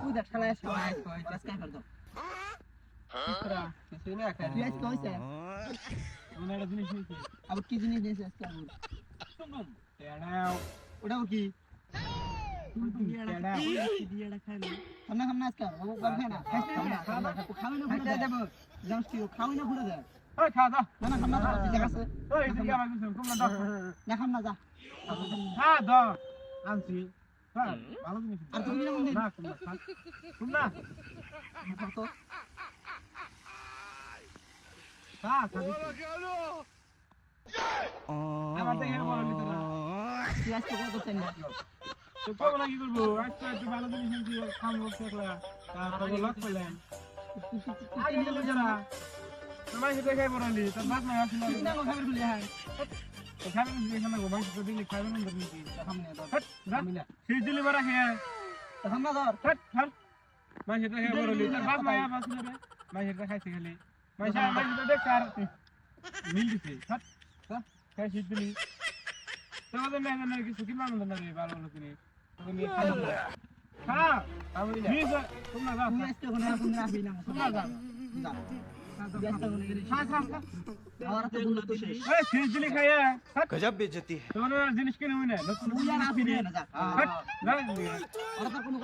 ওই দেখ শালা আজকে কর দাও তোরা কিছু না খাই তুই আজকে কইছে ওনারা জিনিস নিয়েছে আবার কি জিনিস দিয়েছে আজকে আবার শুনুন টেড়াও ওটাও কি টেড়াও দিয়াটা খাইলো খানা খানা আজকে ও কর খায় না খাইতে না খাওয়াই না ঘুরে দেব জানিস তুই খাওয়াই না ঘুরে দে ওই খা দাও না না খানা দাও ঠিক আছে ওই এদিকে আমার কিছু তোমরা দাও না খানা যা খা দাও আনছি হ্যাঁ ভালো জিনিস আর তুমি না মন্দির না তোমরা খা তোমরা তো খা খা আমার থেকে বড় নিতে না তুই আজকে কত চাই না তো কবে লাগি করবো আজকে একটু ভালো জিনিস নিয়েছি খাবো দেখলা তারপরে লক পেলেন আগে গেলে যারা তোমার সাথে খাই বড়লি তার বাদ না আসলে না খাবার খুলে হ্যাঁ খাবেন যেখানে গো ভাই সাথে দিলে খাবেন না নাকি সামনে দাও হট সেই দিলে বড় খেয়ে সামনে দাও হট হট ভাই সাথে খাই বড়লি তার বাদ মায়া বাস না রে ভাই সাথে খাইতে গেলে ভাই সাথে দেখ আর মিল দিছে হট খাই সেই দিলি তোমাদের মেহমান কিছু কি মানন্দ না রে ভালো ভালো করে তুমি খাই খা আমি মিস তোমরা যাও তুই আজকে কোন রকম রাখবি না তোমরা যাও যা তুই আজকে কোন খা খা খা আর তো বললো তো শেষ এই সেই দিলি খাইয়া गजब बेइज्जती है তোমার জিনিস কিনে হই না নতুন তুই আর রাখবি না যা হট যা আর তো কোনো